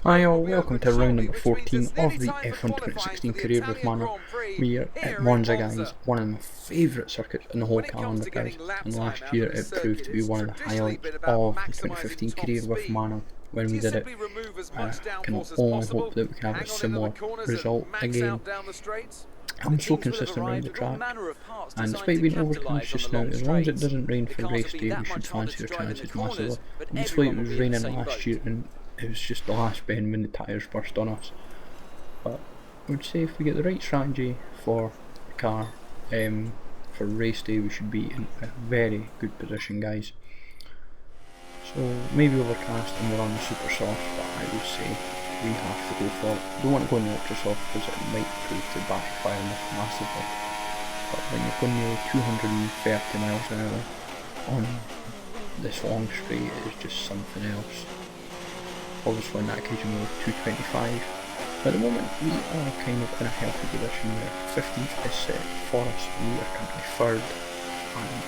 Hi all, welcome to round number 14 of the F1 2016 career with Manor. We are at Monza, guys, one of my favourite circuits in the whole calendar, guys, and last year it proved to be one of the highlights of the 2015 career with Manor when we did it. I can only hope that we can have a similar result again. I'm so consistent around the track, and despite being overcast just now, as long as it doesn't rain for race day, we should fancy our chances massively. Obviously it was raining last year and it was just the last bend when the tyres burst on us, but I would say if we get the right strategy for the car for race day, we should be in a very good position, guys. So maybe overcast and we're on the super soft, but I would say we have to go for it. Don't want to go in the ultra soft because it might prove to backfire massively, but when you're going nearly 230 miles an hour on this long straight, it is just something else. Obviously in that occasion we were 225. At the moment we are kind of in a healthy position where 15th is set for us. We are currently 3rd, and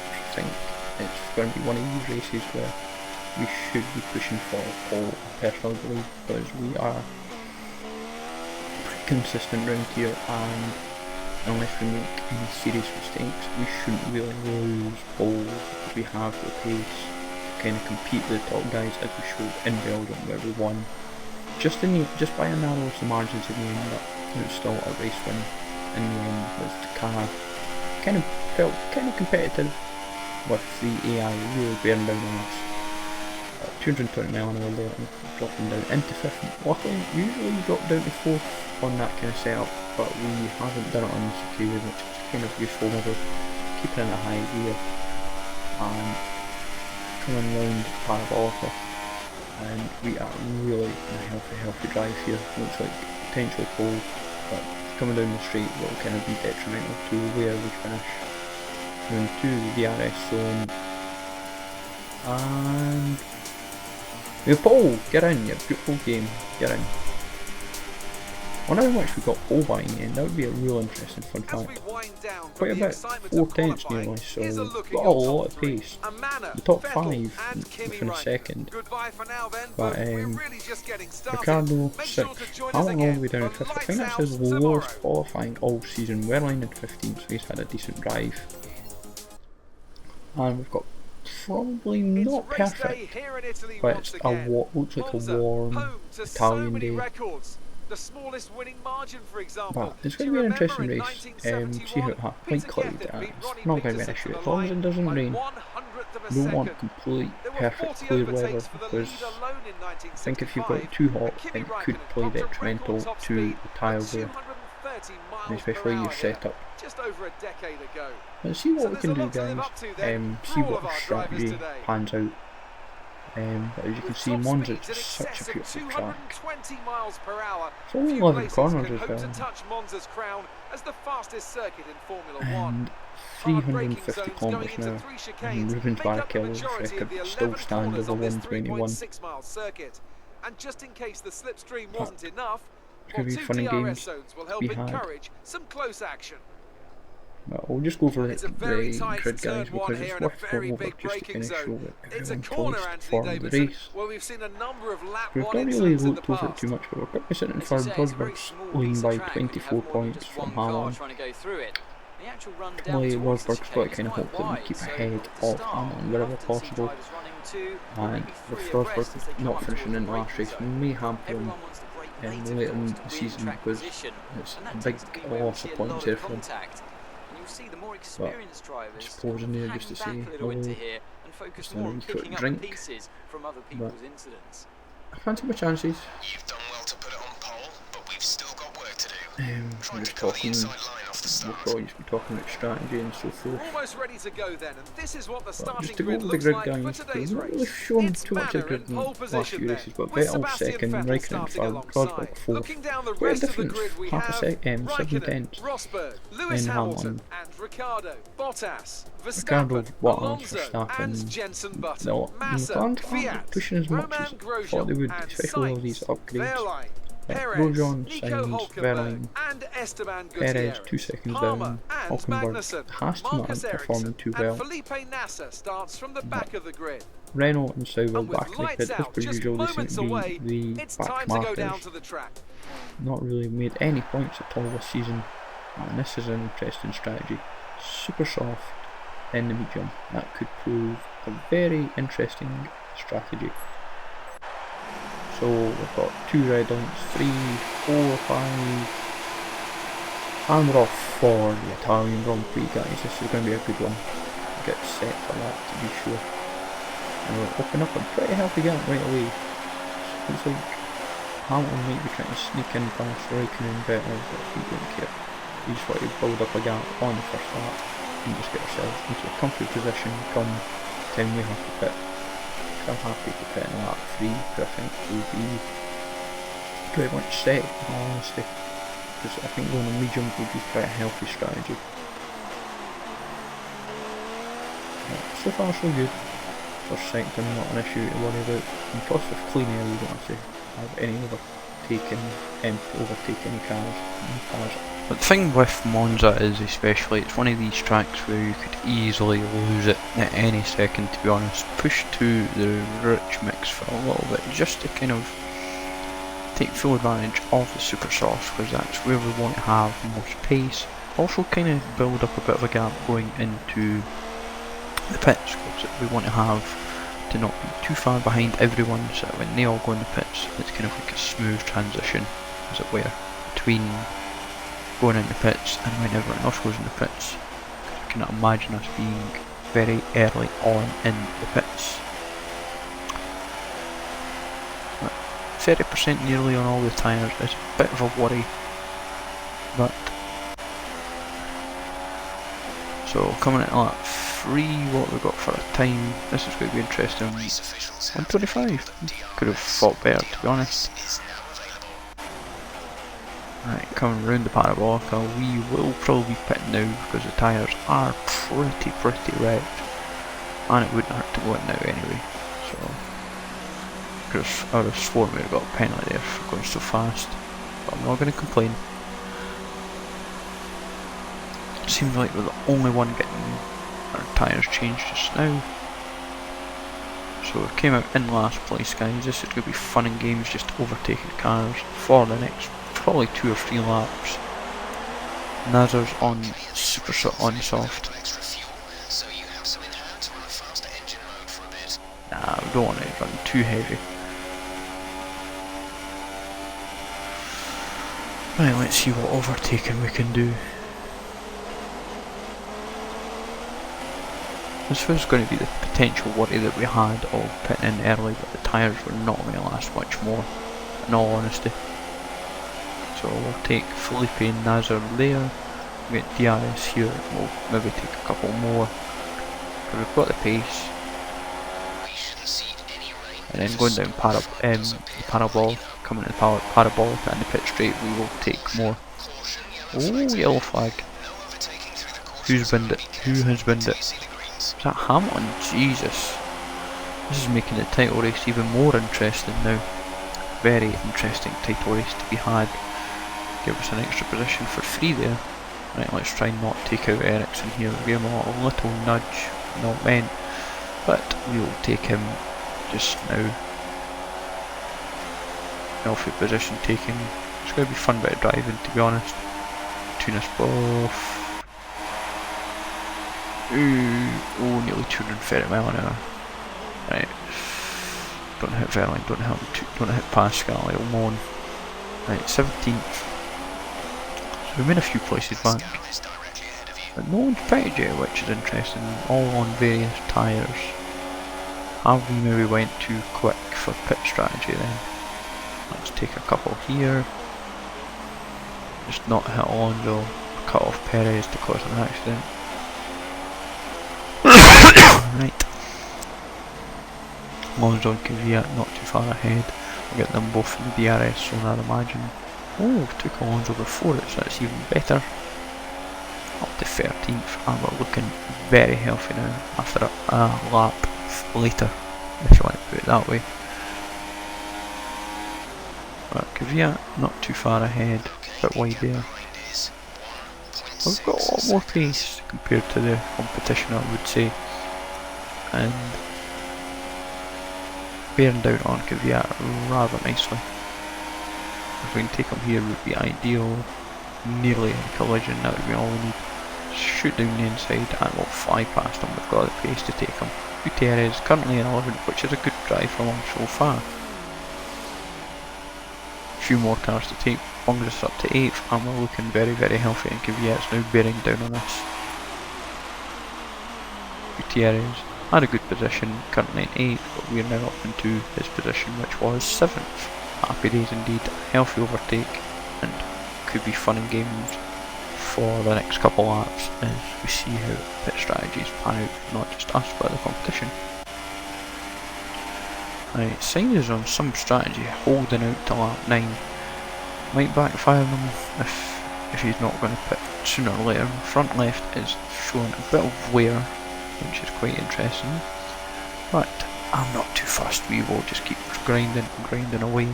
I think it's going to be one of these races where we should be pushing for a pole, I personally believe, because we are pretty consistent round here, and unless we make any serious mistakes we shouldn't really lose pole if we have the pace to kind of compete with the top guys as we showed in Belgium where we won just by a narrow margins in the end, but it was still a race win in the end because the car kind of felt kind of competitive with the AI really bearing down on us. 220 mile an hour there and dropping down into 5th. Luckily, usually you drop down to 4th on that kind of setup, but we haven't done it on this occasion, which is kind of useful. We're keeping in a high gear and coming round parabolica, and we are really in a healthy drive here. Looks like potentially pole, but coming down the straight will kind of be detrimental to where we finish. Into the DRS zone, and we have pole! Get in, you beautiful game, get in. I wonder how much we got pole by in the end. That would be a real interesting fun fact. Quite a bit, 4 tenths nearly, so we've got a lot of pace. The top 5 within a second, but Ricardo 6th, Hamilton all the way down to 5th. I think that's his lowest qualifying all season. We're lined in 15th, so he's had a decent drive. And we've got probably not perfect, but it's looks like a warm Italian day. But it's going to be an interesting race. See how it happens. Quite cloudy. It's not going to be an issue as long as it doesn't rain. We don't want complete perfect clear weather, because I think if you've got it too hot it could play detrimental to the tyre wear, and especially your setup. Let's see what we can do, guys. See what our strategy pans out. But as you can see, Monza is just such a beautiful track. It's only 11 corners as well, and 350 kilometers an hour. And Rubens Barrichello's record still stands over 121. It's going to be fun and games to be had. But we'll just go for the grid, guys, because it's worth going over just to kind of show that everyone's poised for the race. We've not really looked over it too much, but we're currently sitting in 3rd. Rosberg's leading by 24 points from Hamilton. Probably Rosberg's got to kind of hope that we keep ahead of Hamilton wherever possible. And with Rosberg not finishing in the last race, we may hamper him later in the season because it's a big loss of points there for him. But just pausing there just to say hello, just having a wee quick drink, but I fancy my chances. You've done well to put it on pole, but we've still got work to do. We're just talking, we'll probably just be talking about strategy and so forth. Almost ready to go then, and this is what the starting grid looks like for today's race. We've not really shown too much of the grid in the last few races, but Vettel 2nd, Raikkonen 3rd, Rosberg 4th. Quite a difference, half a second, 7 tenths. Then Hamilton, Ricardo, Bottas, Verstappen, no, McLaren aren't pushing as much as I thought they would, especially all these upgrades. Grosjean, Sainz, Verlaine, Perez 2 seconds down, Hulkenberg has to not outperforming too well, but Renault and Sauber back in the pit as per usual. They seem to be the back markers, not really made any points at all this season, and this is an interesting strategy. Super soft in the medium, that could prove a very interesting strategy. So we've got 2 red lights, 3, 4, 5, and we're off for the Italian Grand Prix, guys. This is going to be a good one. Get set for that to be sure. And we'll open up a pretty healthy gap right away. Looks like Hamilton might be trying to sneak in past Raikkonen and Vettel, but we don't care. We just want to build up a gap on the first lap and just get ourselves into a comfy position come the time we have to pit. I'm happy to pit in lap 3, but I think we'll be pretty much set, in all honesty. Because I think going on medium would be quite a healthy strategy. So far so good. First sector, not an issue to worry about. And plus with clean air we don't have to have any overtake any cars. But the thing with Monza is especially, it's one of these tracks where you could easily lose it at any second, to be honest. Push to the rich mix for a little bit, just to kind of take full advantage of the super soft, because that's where we want to have most pace. Also kind of build up a bit of a gap going into the pits, because we want to have to not be too far behind everyone, so that when they all go in the pits, it's kind of like a smooth transition, as it were, between going in the pits and when everyone else goes in the pits. I cannot imagine us being very early on in the pits. 30% nearly on all the tyres is a bit of a worry, but so coming into lap 3, what we got for a time, this is going to be interesting. 125, could have fought better, to be honest. Right, coming round the parabolica, we will probably pit now because the tyres are pretty wrecked, and it wouldn't hurt to go in now anyway, so because I would have sworn we would have got a penalty there for going so fast, but I'm not going to complain. It seems like we're the only one getting our tyres changed just now. So we came out in last place, guys. This is going to be fun and games, just overtaking cars for the next probably 2 or 3 laps. Nazar's on soft. Nah, we don't want to run too heavy. Right, let's see what overtaking we can do. This was going to be the potential worry that we had of pitting in early, but the tyres were not going to last much more, in all honesty. So we'll take Felipe and Nazar there, we'll get DRS here, we'll maybe take a couple more, but we've got the pace. And then going down parabolic, coming to the parabolic and the pit straight, we will take more. Oh, yellow flag. Who's binned it? Who has binned it? Is that Hamilton? Jesus. This is making the title race even more interesting now. Very interesting title race to be had. Give us an extra position for 3 there. Right, let's try not take out Ericsson here. Give him a little nudge, not meant, but we will take him just now. Healthy position taking. It's going to be a fun bit of driving, to be honest. Tune us both. Ooh, oh, nearly 230 mile an hour. Right. Don't hit Verlaine, don't hit Pascal, it'll moan. Right, 17th. So we've made a few places back. But no one's pitted yet, which is interesting. All on various tyres. Have we maybe went too quick for pit strategy then? Let's take a couple here. Just not hit Alonso, cut off Perez to cause an accident. Right. Alonso and Kvyat not too far ahead. We'll get them both in the DRS zone, I'd imagine. Oh, took Alonso before it, so that's even better. Up to 13th, and we're looking very healthy now after a lap later, if you want to put it that way. But Kvyat not too far ahead, a bit wide there. We've got a lot more pace compared to the competition, I would say, and bearing down on Kvyat rather nicely. If we can take him here would be ideal. Nearly a collision, that would be all we need. Shoot down the inside and we'll fly past him. We've got the pace to take him. Gutierrez currently in 11th, which is a good drive from him so far. A few more cars to take, brings us up to 8th, and we're looking very, very healthy, and Kvyat's now bearing down on us. Gutierrez had a good position, currently in 8th, but we are now up into his position, which was 7th. Happy days indeed, healthy overtake, and could be fun and games for the next couple laps as we see how pit strategies pan out, not just us but the competition. Right, Sainz is on some strategy, holding out to lap 9. Might backfire him if he's not going to pit sooner or later. Front left is showing a bit of wear, which is quite interesting. But I'm not too fussed, we will just keep grinding away.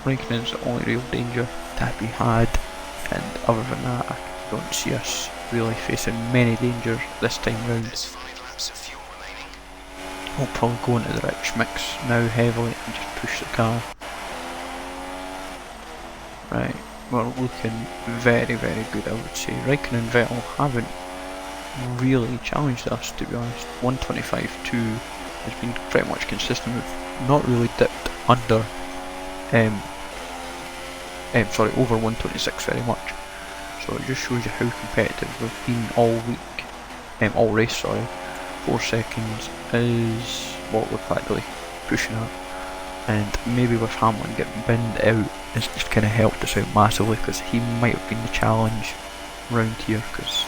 Raikkonen's the only real danger that we had, and other than that I don't see us really facing many dangers this time round. We'll probably go into the rich mix now heavily and just push the car. Right, we're looking very, very good, I would say. Raikkonen and Vettel haven't really challenged us, to be honest. 125.2 has been pretty much consistent. We've not really dipped under over 126 very much. So it just shows you how competitive we've been all week, all race, sorry. 4 seconds is what we're practically pushing at, and maybe with Hamilton getting binned out, it's just kind of helped us out massively, because he might have been the challenge round here, because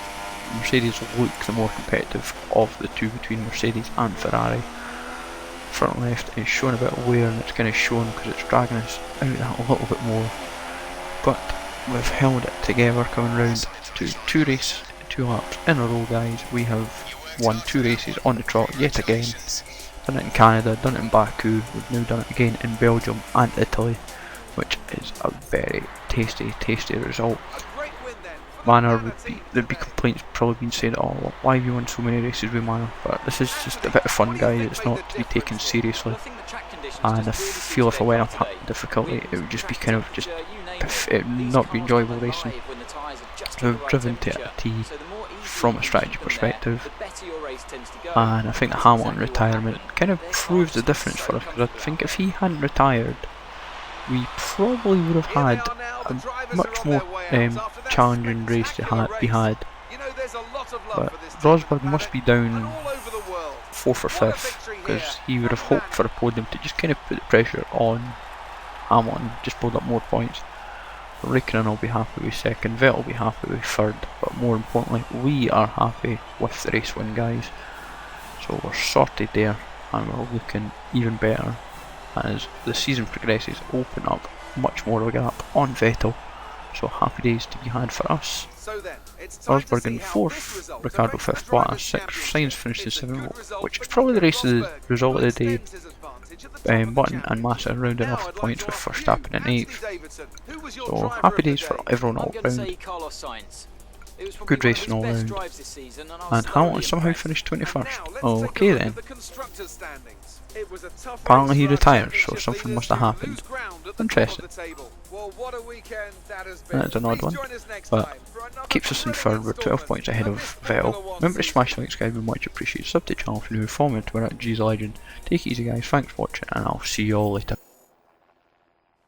Mercedes look the more competitive of the two between Mercedes and Ferrari. Front left is showing a bit of wear, and it's kind of shown because it's dragging us out that a little bit more, but we've held it together coming round to 2 laps in a row, guys. We have won 2 races on the trot yet again. Done it in Canada, done it in Baku, we've now done it again in Belgium and Italy, which is a very tasty result. Manor there'd be complaints probably being said, oh, why have you won so many races with Manor? But this is just a bit of fun, guys. It's not to be taken seriously, and I feel if I went up difficulty it would just be kind of just it would not be enjoyable racing. So we've driven to a T from a strategy perspective, and I think the Hamilton retirement kind of proves the difference for us, because I think if he hadn't retired we probably would have had a much more challenging race to be had. But Rosberg must be down 4th or 5th, because he would have hoped for a podium to just kind of put the pressure on Hamilton, just build up more points. Raikkonen will be happy with 2nd, Vettel will be happy with 3rd, but more importantly we are happy with the race win, guys. So we're sorted there, and we're looking even better as the season progresses, open up much more of a gap on Vettel. So happy days to be had for us. Rosberg in 4th, Ricciardo 5th, Bottas 6th, Sainz finished in 7th, which is probably the result of the day. Button and Massa rounding off the points with Verstappen in 8th. So happy days for everyone all round. Good racing all round. And Hamilton somehow finished 21st. Okay then. Apparently he retired, so something must have happened. Interesting. That's an odd one, but keeps us in 3rd. We're 12 points ahead of Vettel. Remember to smash the like, guys, we much appreciate. Sub to the channel if you're new, follow me on Twitter at GZLegend. Take it easy, guys, thanks for watching, and I'll see you all later.